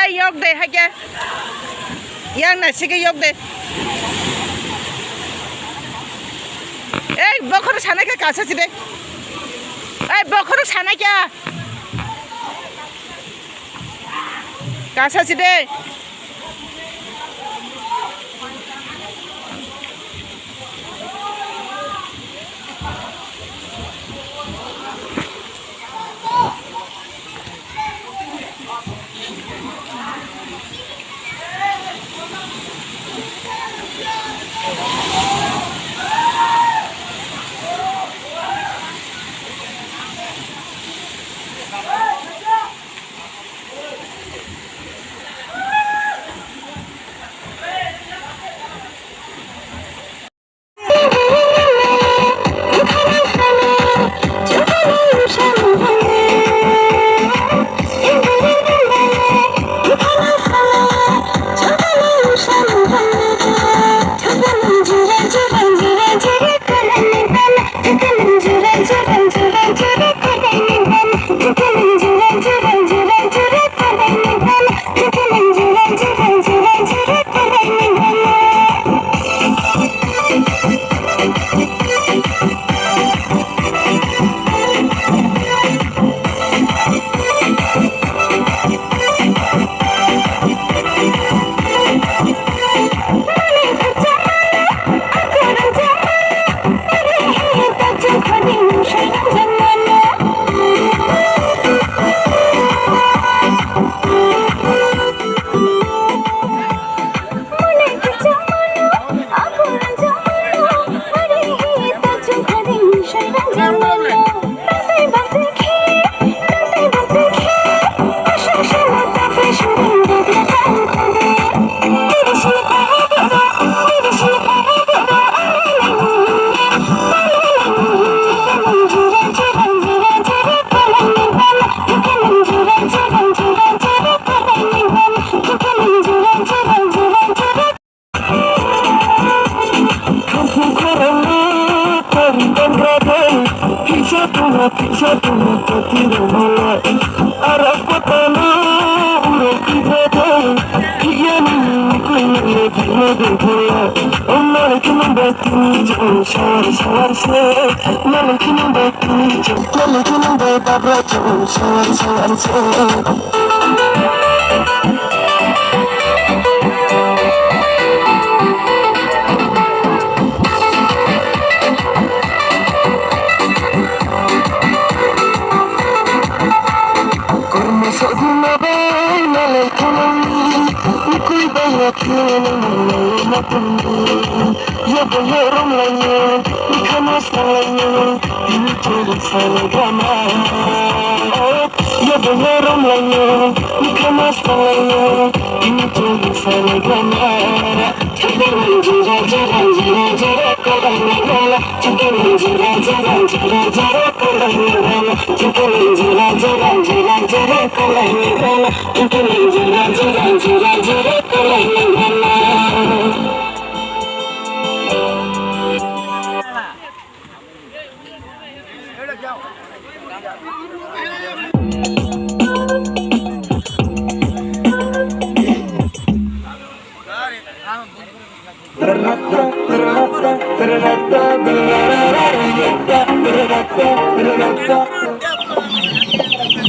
yok de hage. Yang na sige yok de. Bokoro sana ke kasa sih de. Bokoro sana kya? Kasa sih de.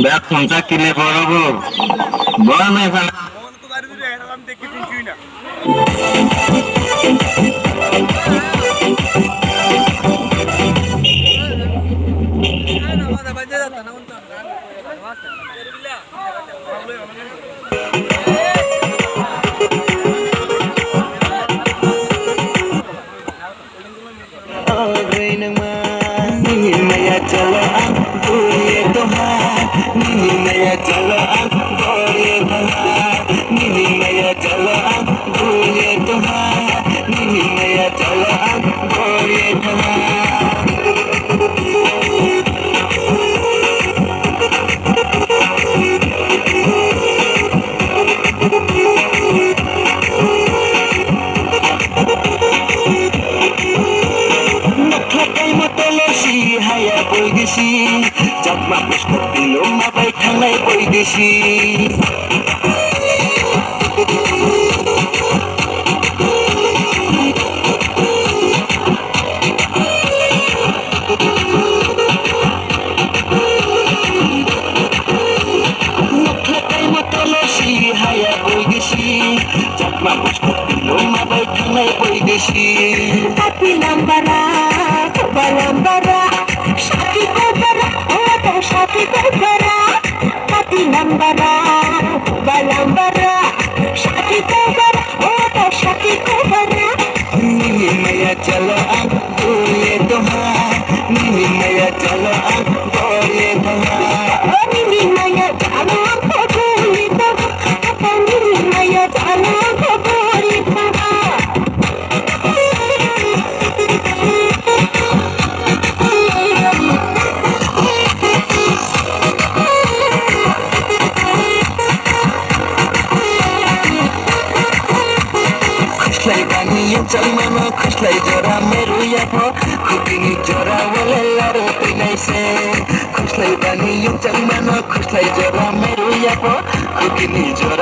Back from Takile Borobo. Bwana sana. गेसी जातमा पुष्प दिलो माबाई थांनाय बय गेसी हाया बय गेसी जातमा पुष्प दिलो माबाई थांनाय बय गेसी Tapi lambara, coba lambara, shaki kobara, oh to shaki kobara. Tapi lambara, coba lambara, shaki kobara, oh to shaki kobara. Nini maya chalo ab dole toha Nini maya chalo ab dole toha Oh nini maya jalo ko boli to, oh nini maya jalo ko boli to. खुशलाई बानी चलमा खुशलाई जरा मेरो याफो खुकिनी जरा वाला लारो पिनाइ से खुशलाई बानी चलमा खुशलाई जरा मेरो याफो खुकिनी जरा